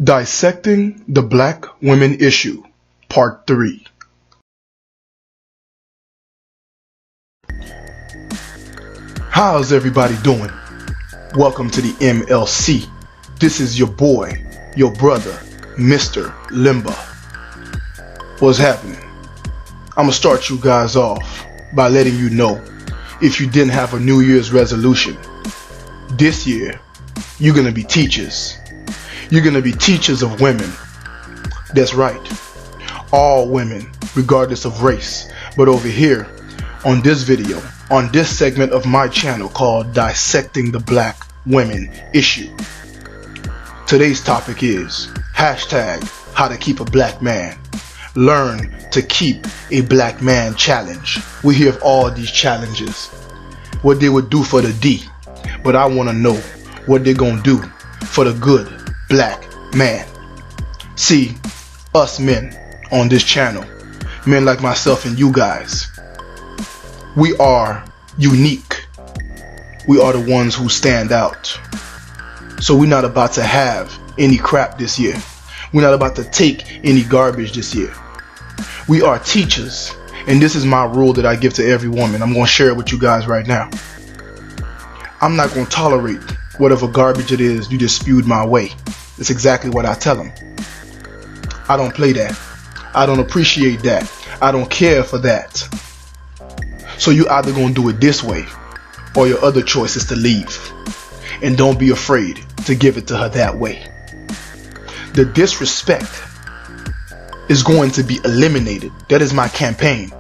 Dissecting the Black Women Issue, Part 3. How's everybody doing? Welcome to the MLC. This is your boy, your brother, Mr. Limba. What's happening? I'm gonna start you guys off by letting you know, if you didn't have a New Year's resolution, this year you're gonna be teachers. You're gonna be teachers of women. That's right, all women, regardless of race. But over here, on this video, on this segment of my channel called Dissecting the Black Women Issue, today's topic is hashtag how to keep a black man. Learn to keep a black man challenge. We hear of all these challenges, what they would do for the D, but I want to know what they're gonna do for the good black man. See, us men on this channel, men like myself and you guys, we are unique. We are the ones who stand out. So we're not about to have any crap this year. We're not about to take any garbage this year. We are teachers, and this is my rule that I give to every woman. I'm going to share it with you guys right now. I'm not going to tolerate whatever garbage it is you just spewed my way. It's exactly what I tell them. I don't play that. I don't appreciate that. I don't care for that. So you either gonna do it this way, or your other choice is to leave. And don't be afraid to give it to her that way. The disrespect is going to be eliminated. That is my campaign.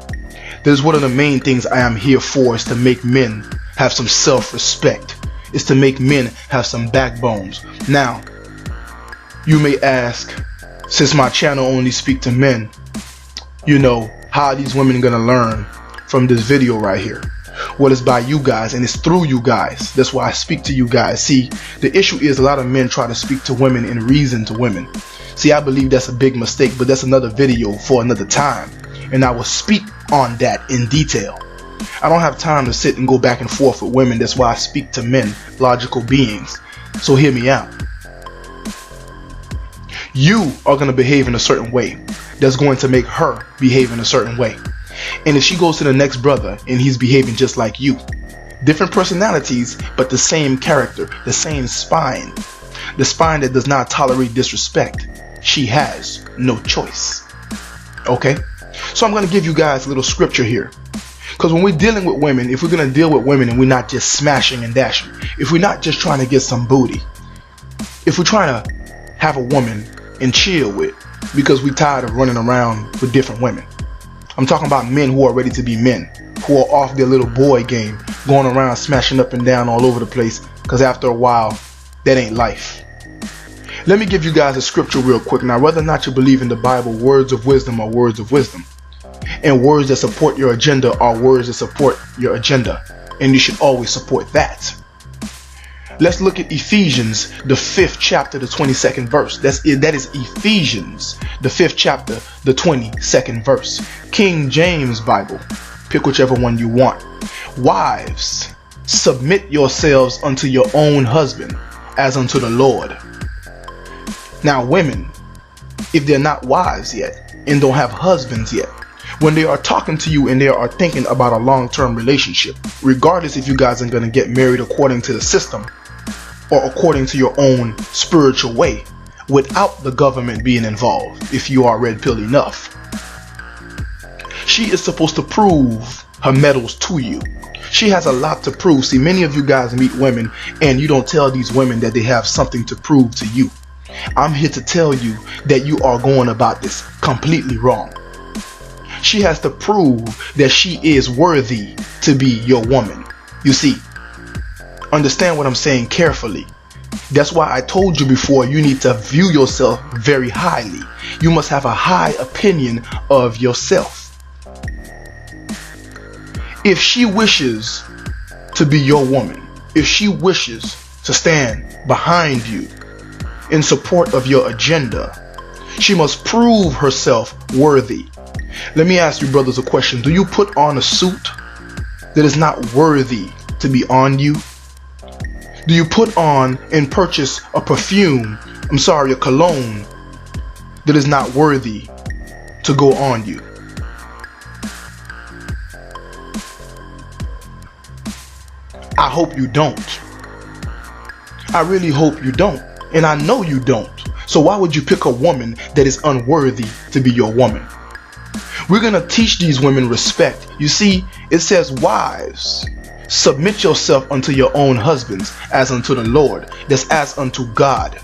That is one of the main things I am here for, is to make men have some self-respect. Is to make men have some backbones. Now, you may ask, since my channel only speaks to men, how are these women gonna learn from this video right here? Well, it's by you guys, and it's through you guys. That's why I speak to you guys. See, the issue is a lot of men try to speak to women and reason to women. See, I believe that's a big mistake, but that's another video for another time, and I will speak on that in detail. I don't have time to sit and go back and forth with women. That's why I speak to men, logical beings. So hear me out. You are going to behave in a certain way that's going to make her behave in a certain way. And if she goes to the next brother and he's behaving just like you, different personalities but the same character, the same spine, the spine that does not tolerate disrespect, she has no choice. Okay? So I'm going to give you guys a little scripture here. Because when we're dealing with women, if we're going to deal with women and we're not just smashing and dashing, if we're not just trying to get some booty, if we're trying to have a woman and chill with because we're tired of running around with different women. I'm talking about men who are ready to be men, who are off their little boy game, going around smashing up and down all over the place, because after a while, that ain't life. Let me give you guys a scripture real quick. Now, whether or not you believe in the Bible, words of wisdom are words of wisdom. And words that support your agenda are words that support your agenda. And you should always support that. Let's look at Ephesians, the 5th chapter, the 22nd verse. That is Ephesians, the 5th chapter, the 22nd verse. King James Bible. Pick whichever one you want. Wives, submit yourselves unto your own husband, as unto the Lord. Now, women, if they're not wives yet and don't have husbands yet, when they are talking to you and they are thinking about a long-term relationship, regardless if you guys are going to get married according to the system or according to your own spiritual way, without the government being involved, if you are red pill enough, she is supposed to prove her medals to you. She has a lot to prove. See, many of you guys meet women and you don't tell these women that they have something to prove to you. I'm here to tell you that you are going about this completely wrong. She has to prove that she is worthy to be your woman. You see, understand what I'm saying carefully. That's why I told you before, you need to view yourself very highly. You must have a high opinion of yourself. If she wishes to be your woman, if she wishes to stand behind you in support of your agenda, she must prove herself worthy. Let me ask you brothers a question. Do you put on a suit that is not worthy to be on you? Do you put on and purchase a perfume a cologne that is not worthy to go on you. I hope you don't. I really hope you don't. And I know you don't. So why would you pick a woman that is unworthy to be your woman? We're going to teach these women respect. You see, it says, wives, submit yourself unto your own husbands as unto the Lord. That's as unto God.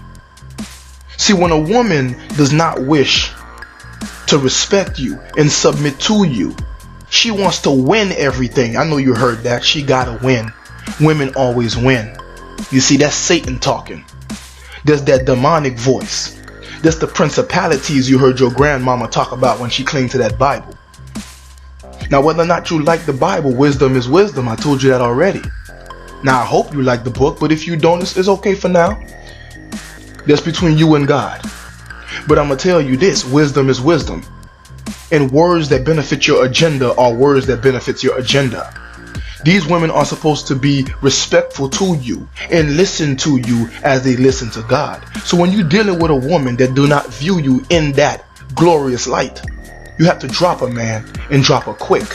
See, when a woman does not wish to respect you and submit to you, she wants to win everything. I know you heard that. She gotta win. Women always win. You see, that's Satan talking. There's that demonic voice. That's the principalities you heard your grandmama talk about when she clinged to that Bible. Now, whether or not you like the Bible, wisdom is wisdom. I told you that already. Now, I hope you like the book, but if you don't, it's okay for now. That's between you and God. But I'm going to tell you this, wisdom is wisdom. And words that benefit your agenda are words that benefits your agenda. These women are supposed to be respectful to you and listen to you as they listen to God. So when you're dealing with a woman that do not view you in that glorious light, you have to drop her, man, and drop her quick.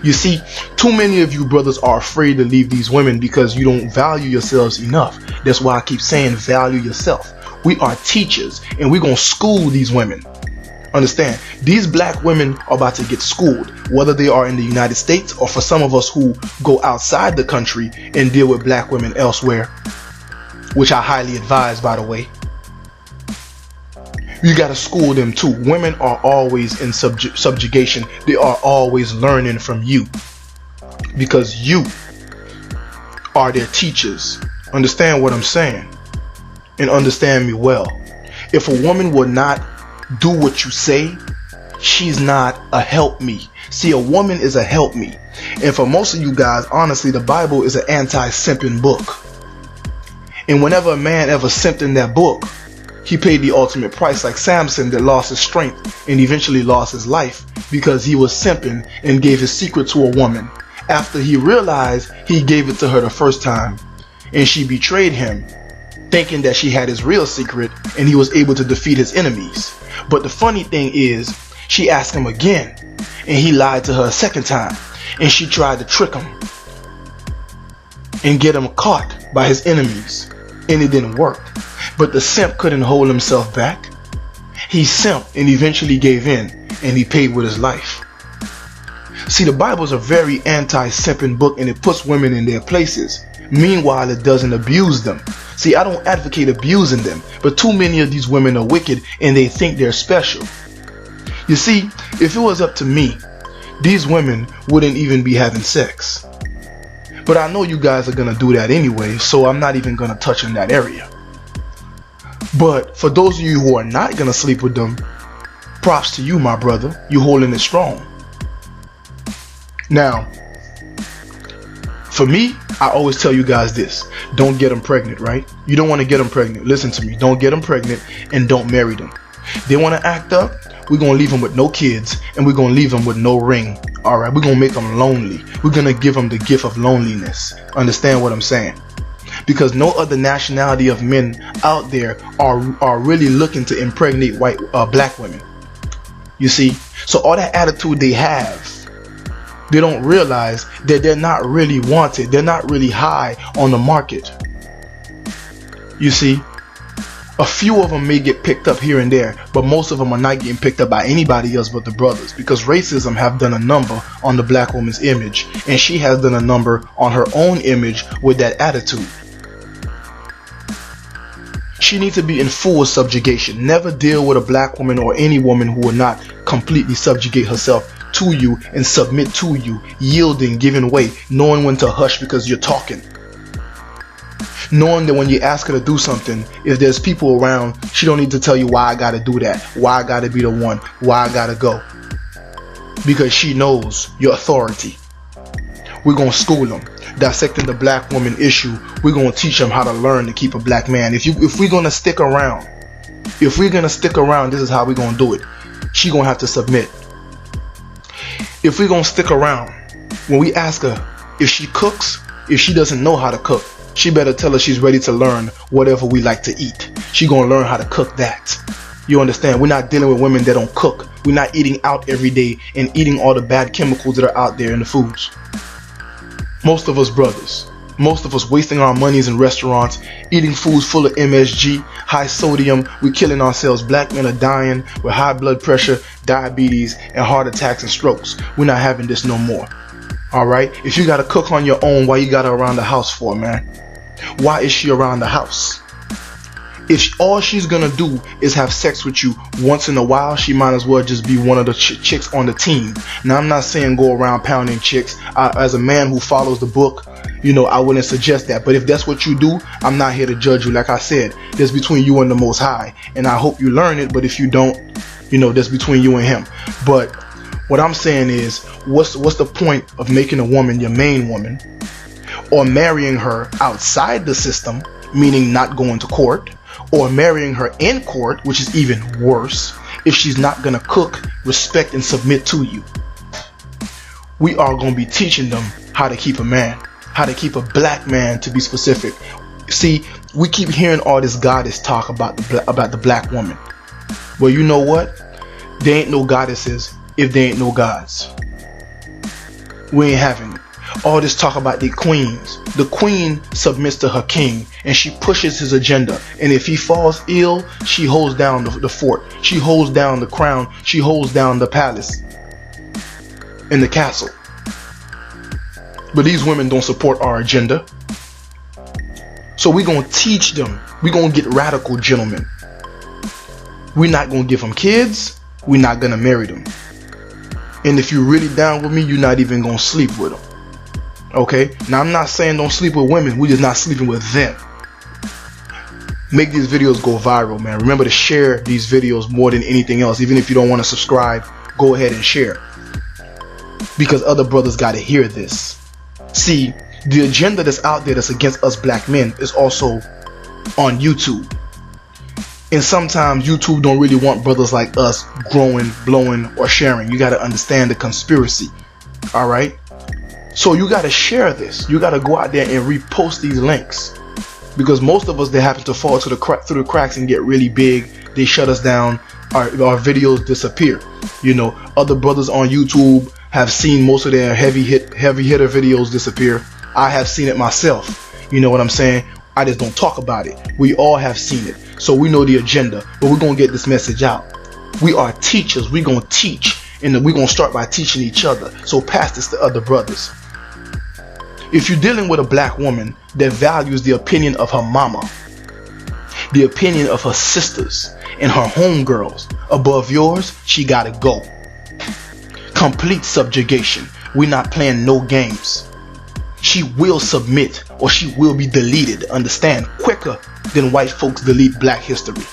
You see, too many of you brothers are afraid to leave these women because you don't value yourselves enough. That's why I keep saying value yourself. We are teachers and we're going to school these women. Understand, these black women are about to get schooled, whether they are in the United States or for some of us who go outside the country and deal with black women elsewhere, which I highly advise, by the way. You got to school them too. Women are always in subjugation. They are always learning from you because you are their teachers. Understand what I'm saying and understand me well. If a woman would not do what you say, she's not a help me. See, a woman is a help me. And for most of you guys, honestly, the Bible is an anti-simping book. And whenever a man ever simped in that book, he paid the ultimate price, like Samson that lost his strength and eventually lost his life because he was simping and gave his secret to a woman after he realized he gave it to her the first time and she betrayed him, thinking that she had his real secret and he was able to defeat his enemies. But the funny thing is, she asked him again and he lied to her a second time and she tried to trick him and get him caught by his enemies, and it didn't work. But the simp couldn't hold himself back. He simped and eventually gave in and he paid with his life. See, the Bible is a very anti-simping book and it puts women in their places. Meanwhile, it doesn't abuse them. See, I don't advocate abusing them, but too many of these women are wicked and they think they're special. You see, if it was up to me, these women wouldn't even be having sex. But I know you guys are going to do that anyway, so I'm not even going to touch on that area. But for those of you who are not going to sleep with them, props to you, my brother. You holding it strong. Now, for me, I always tell you guys this. Don't get them pregnant, right? You don't want to get them pregnant. Listen to me. Don't get them pregnant and don't marry them. They want to act up. We're going to leave them with no kids and we're going to leave them with no ring. All right. We're going to make them lonely. We're going to give them the gift of loneliness. Understand what I'm saying? Because no other nationality of men out there are really looking to impregnate black women. You see? So all that attitude they have, they don't realize that they're not really wanted. They're not really high on the market. You see, a few of them may get picked up here and there, but most of them are not getting picked up by anybody else but the brothers, because racism have done a number on the black woman's image, and she has done a number on her own image with that attitude. She needs to be in full subjugation. Never deal with a black woman or any woman who will not completely subjugate herself to you and submit to you, yielding, giving way, knowing when to hush because you're talking. Knowing that when you ask her to do something, if there's people around, she don't need to tell you why I gotta do that, why I gotta be the one, why I gotta go. Because she knows your authority. We're gonna school them. Dissecting the black woman issue, we're gonna teach them how to learn to keep a black man. If we're gonna stick around, this is how we're gonna do it. She gonna have to submit. If we're gonna stick around, when we ask her if she cooks, if she doesn't know how to cook, she better tell us she's ready to learn whatever we like to eat. She gonna learn how to cook that. You understand? We're not dealing with women that don't cook. We're not eating out every day and eating all the bad chemicals that are out there in the foods. Most of us brothers, most of us wasting our monies in restaurants, eating foods full of MSG, high sodium. We're killing ourselves. Black men are dying with high blood pressure, diabetes, and heart attacks and strokes. We're not having this no more. Alright? If you gotta cook on your own, why you got her around the house for, man? Why is she around the house? If all she's gonna do is have sex with you once in a while, she might as well just be one of the chicks on the team. Now, I'm not saying go around pounding chicks. As a man who follows the book, you know, I wouldn't suggest that. But if that's what you do, I'm not here to judge you. Like I said, that's between you and the Most High. And I hope you learn it. But if you don't, you know, that's between you and him. But what I'm saying is, what's the point of making a woman your main woman, or marrying her outside the system, meaning not going to court, or marrying her in court, which is even worse, if she's not gonna cook, respect, and submit to you? We are gonna be teaching them how to keep a man, how to keep a black man, to be specific. See, we keep hearing all this goddess talk about the black woman. Well, you know what? There ain't no goddesses if there ain't no gods. We ain't having it. All this talk about the queens. The queen submits to her king and she pushes his agenda. And if he falls ill, she holds down the fort. She holds down the crown. She holds down the palace and the castle. But these women don't support our agenda. So we're going to teach them. We're going to get radical, gentlemen. We're not going to give them kids. We're not going to marry them. And if you're really down with me, you're not even going to sleep with them. Okay? Now, I'm not saying don't sleep with women. We're just not sleeping with them. Make these videos go viral, man. Remember to share these videos more than anything else. Even if you don't want to subscribe, go ahead and share. Because other brothers got to hear this. See, the agenda that's out there that's against us black men is also on YouTube. And sometimes YouTube don't really want brothers like us growing, blowing, or sharing. You got to understand the conspiracy. Alright? So you got to share this. You got to go out there and repost these links. Because most of us, they happen to fall through the cracks and get really big. They shut us down. Our videos disappear. You know, other brothers on YouTube have seen most of their heavy hitter videos disappear. I have seen it myself. You know what I'm saying? I just don't talk about it. We all have seen it. So we know the agenda. But we're going to get this message out. We are teachers. We're going to teach. And we're going to start by teaching each other. So pass this to other brothers. If you're dealing with a black woman that values the opinion of her mama, the opinion of her sisters, and her homegirls above yours, she gotta go. Complete subjugation. We're not playing no games. She will submit or she will be deleted, understand, quicker than white folks delete black history.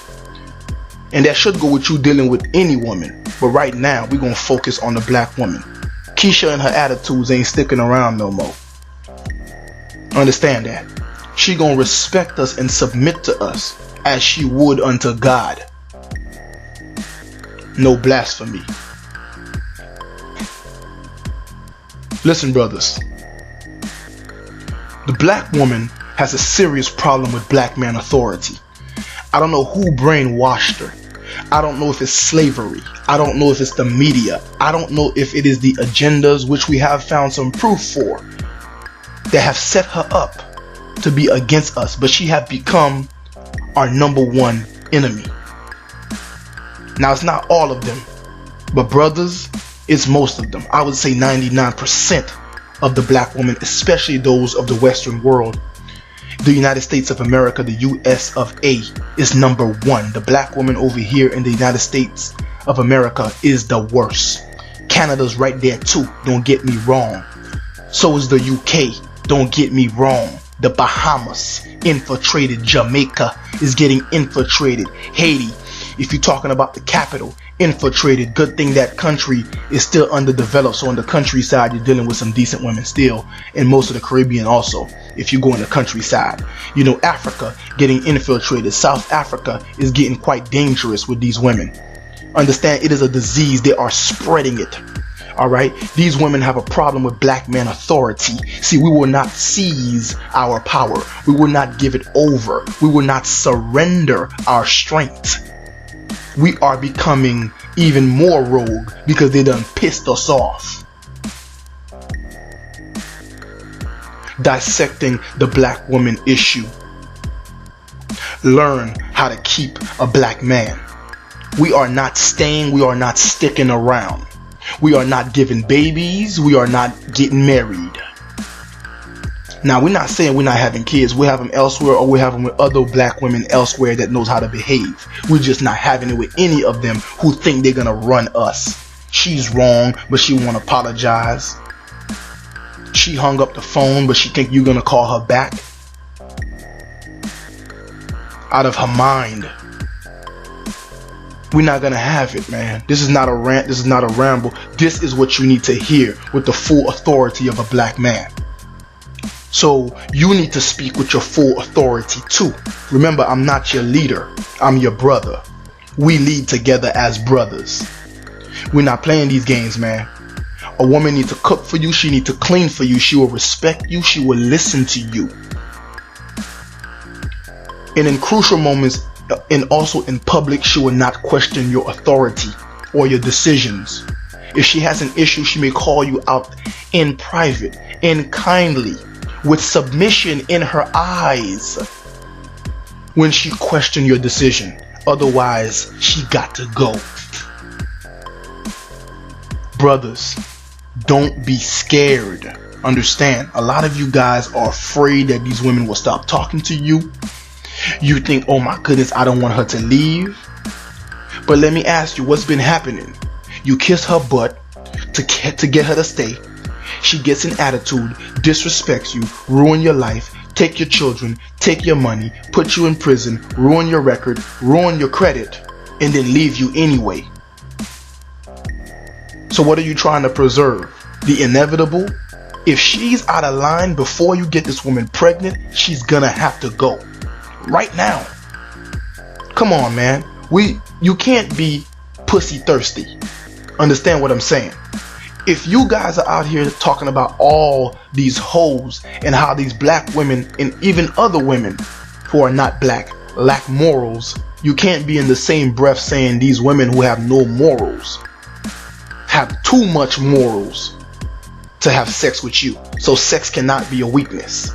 And that should go with you dealing with any woman. But right now, we're going to focus on the black woman. Keisha and her attitudes ain't sticking around no more. Understand that. She gonna respect us and submit to us as she would unto God. No blasphemy. Listen, brothers. The black woman has a serious problem with black man authority. I don't know who brainwashed her. I don't know if it's slavery. I don't know if it's the media. I don't know if it is the agendas, which we have found some proof for, that have set her up to be against us, but she have become our #1 enemy. Now, it's not all of them, but brothers, it's most of them. I would say 99% of the black women, especially those of the Western world. The United States of America, the US of A, is #1. The black woman over here in the United States of America is the worst. Canada's right there too, don't get me wrong. So is the UK. Don't get me wrong. The Bahamas infiltrated. Jamaica is getting infiltrated. Haiti, if you're talking about the capital, infiltrated. Good thing that country is still underdeveloped. So on the countryside, you're dealing with some decent women still. And most of the Caribbean also, if you go in the countryside. You know, Africa getting infiltrated. South Africa is getting quite dangerous with these women. Understand, it is a disease. They are spreading it. Alright? These women have a problem with black man authority. See, we will not seize our power. We will not give it over. We will not surrender our strength. We are becoming even more rogue because they done pissed us off. Dissecting the black woman issue. Learn how to keep a black man. We are not staying, we are not sticking around. We are not giving babies, we are not getting married. Now, we're not saying we're not having kids. We have them elsewhere, or we have them with other black women elsewhere that knows how to behave. We're just not having it with any of them who think they're gonna run us. She's wrong, but she won't apologize. She hung up the phone, but she think you're gonna call her back. Out of her mind. We're not gonna have it, man. This is not a rant, this is not a ramble. This is what you need to hear with the full authority of a black man. So you need to speak with your full authority too. Remember, I'm not your leader, I'm your brother. We lead together as brothers. We're not playing these games, man. A woman needs to cook for you, she needs to clean for you, she will respect you, she will listen to you. And in crucial moments, and also in public, she will not question your authority or your decisions. If she has an issue, she may call you out in private and kindly, with submission in her eyes, when she questions your decision. Otherwise, she got to go. Brothers, don't be scared. Understand, a lot of you guys are afraid that these women will stop talking to you. You think, oh my goodness, I don't want her to leave. But let me ask you, what's been happening? You kiss her butt to get her to stay. She gets an attitude, disrespects you, ruin your life, take your children, take your money, put you in prison, ruin your record, ruin your credit, and then leave you anyway. So what are you trying to preserve? The inevitable? If she's out of line before you get this woman pregnant, she's gonna have to go. Right now. Come on, man. You can't be pussy thirsty. Understand what I'm saying? If you guys are out here talking about all these hoes and how these black women and even other women who are not black lack morals, you can't be in the same breath saying these women who have no morals have too much morals to have sex with you. So sex cannot be a weakness.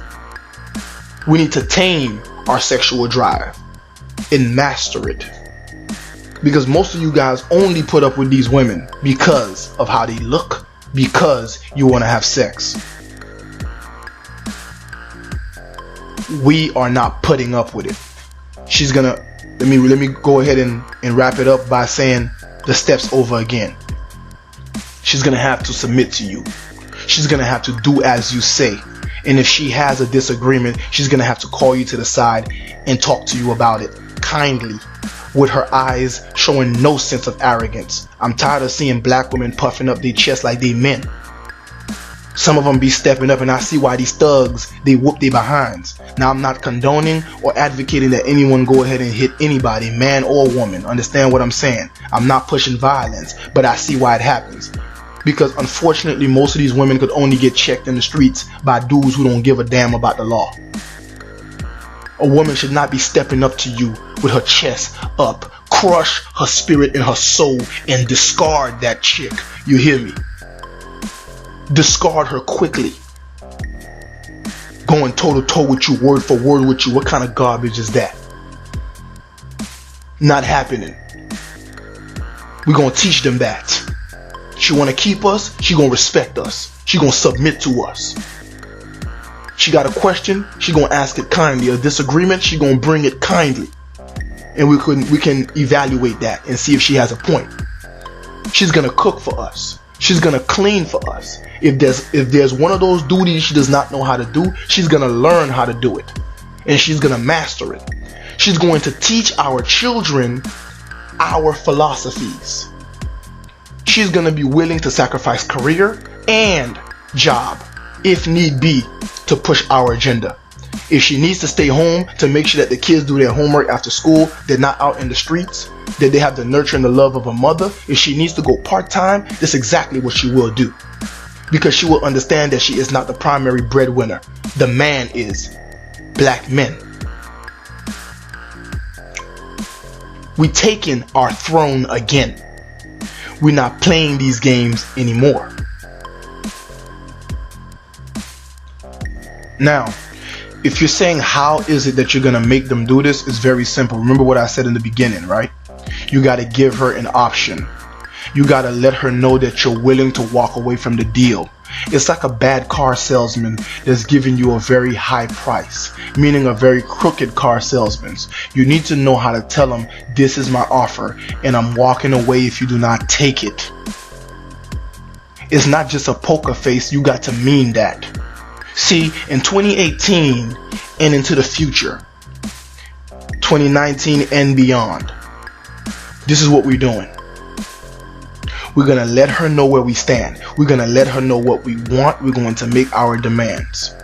We need to tame our sexual drive and master it. Because most of you guys only put up with these women because of how they look, because you want to have sex. We are not putting up with it. She's gonna, let me go ahead and wrap it up by saying the steps over again. She's gonna have to submit to you. She's gonna have to do as you say. And if she has a disagreement, she's gonna have to call you to the side and talk to you about it kindly, with her eyes showing no sense of arrogance. I'm tired of seeing black women puffing up their chest like they men. Some of them be stepping up, and I see why these thugs, they whoop their behinds. Now, I'm not condoning or advocating that anyone go ahead and hit anybody, man or woman. Understand what I'm saying? I'm not pushing violence, but I see why it happens. Because unfortunately, most of these women could only get checked in the streets by dudes who don't give a damn about the law. A woman should not be stepping up to you with her chest up, crush her spirit and her soul, and discard that chick. You hear me? Discard her quickly. Going toe to toe with you, word for word with you. What kind of garbage is that? Not happening. We're gonna teach them that. She wanna keep us, she gonna respect us. She gonna submit to us. She got a question, she gonna ask it kindly. A disagreement, she gonna bring it kindly. And we can evaluate that and see if she has a point. She's gonna cook for us. She's gonna clean for us. If there's one of those duties she does not know how to do, she's gonna learn how to do it. And she's gonna master it. She's going to teach our children our philosophies. She's gonna be willing to sacrifice career and job, if need be, to push our agenda. If she needs to stay home to make sure that the kids do their homework after school, they're not out in the streets, that they have the nurture and the love of a mother, if she needs to go part-time, that's exactly what she will do. Because she will understand that she is not the primary breadwinner. The man is. Black men. We taking our throne again. We're not playing these games anymore. Now, if you're saying how is it that you're gonna make them do this, it's very simple. Remember what I said in the beginning, right? You gotta give her an option. You gotta let her know that you're willing to walk away from the deal. It's like a bad car salesman that's giving you a very high price, meaning a very crooked car salesman. You need to know how to tell them, this is my offer and I'm walking away if you do not take it. It's not just a poker face, you got to mean that. See, in 2018 and into the future, 2019 and beyond, this is what we're doing. We're going to let her know where we stand. We're going to let her know what we want. We're going to make our demands.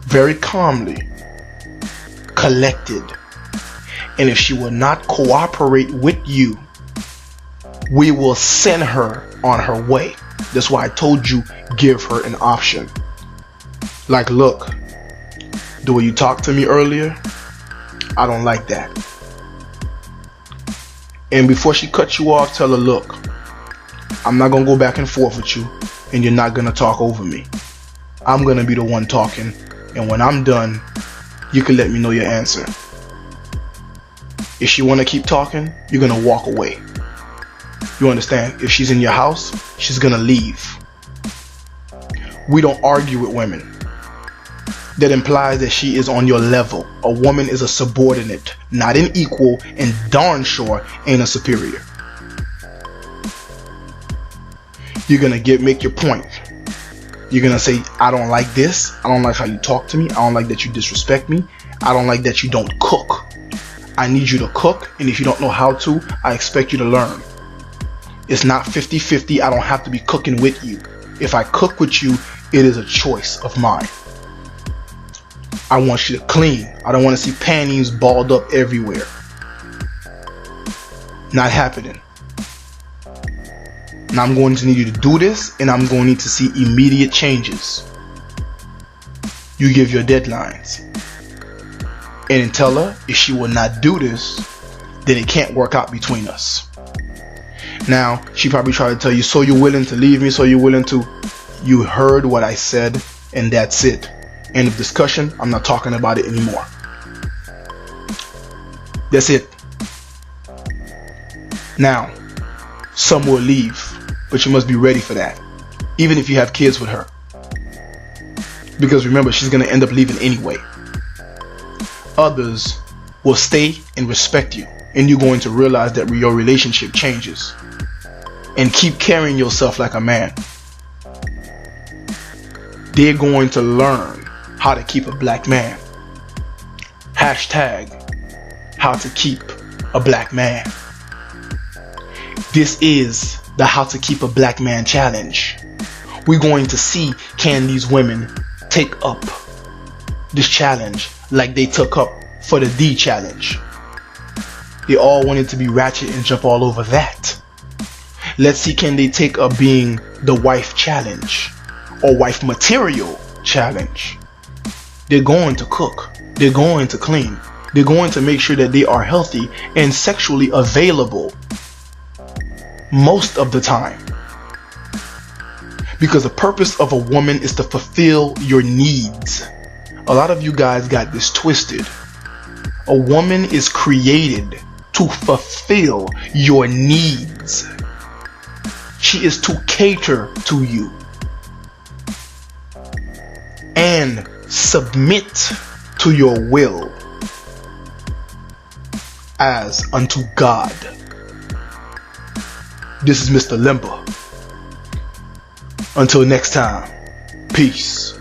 Very calmly, collected. And if she will not cooperate with you, we will send her on her way. That's why I told you, give her an option. Like, look, the way you talked to me earlier, I don't like that. And before she cuts you off, tell her, look, I'm not going to go back and forth with you, and you're not going to talk over me. I'm going to be the one talking, and when I'm done, you can let me know your answer. If she want to keep talking, you're going to walk away. You understand? If she's in your house, she's going to leave. We don't argue with women. That implies that she is on your level. A woman is a subordinate, not an equal, and darn sure ain't a superior. You're gonna make your point. You're gonna say, I don't like this. I don't like how you talk to me. I don't like that you disrespect me. I don't like that you don't cook. I need you to cook, and if you don't know how to, I expect you to learn. It's not 50-50. I don't have to be cooking with you. If I cook with you, it is a choice of mine. I want you to clean. I don't want to see panties balled up everywhere. Not happening. Now I'm going to need you to do this, and I'm going to need to see immediate changes. You give your deadlines. And tell her if she will not do this, then it can't work out between us. Now, she probably tried to tell you, so you're willing to leave me, so you're willing to... You heard what I said, and that's it. End of discussion. I'm not talking about it anymore. That's it. Now, some will leave, but you must be ready for that, even if you have kids with her. Because remember, she's going to end up leaving anyway. Others will stay and respect you, and you're going to realize that your relationship changes. And keep carrying yourself like a man. They're going to learn how to keep a black man. Hashtag how to keep a black man. This is the How to Keep a Black Man challenge. We're going to see, can these women take up this challenge like they took up for the D challenge. They all wanted to be ratchet and jump all over that. Let's see, can they take up being the wife challenge or wife material challenge. They're going to cook. They're going to clean. They're going to make sure that they are healthy and sexually available most of the time. Because the purpose of a woman is to fulfill your needs. A lot of you guys got this twisted. A woman is created to fulfill your needs. She is to cater to you and submit to your will as unto God. This is Mr. Limber. Until next time, peace.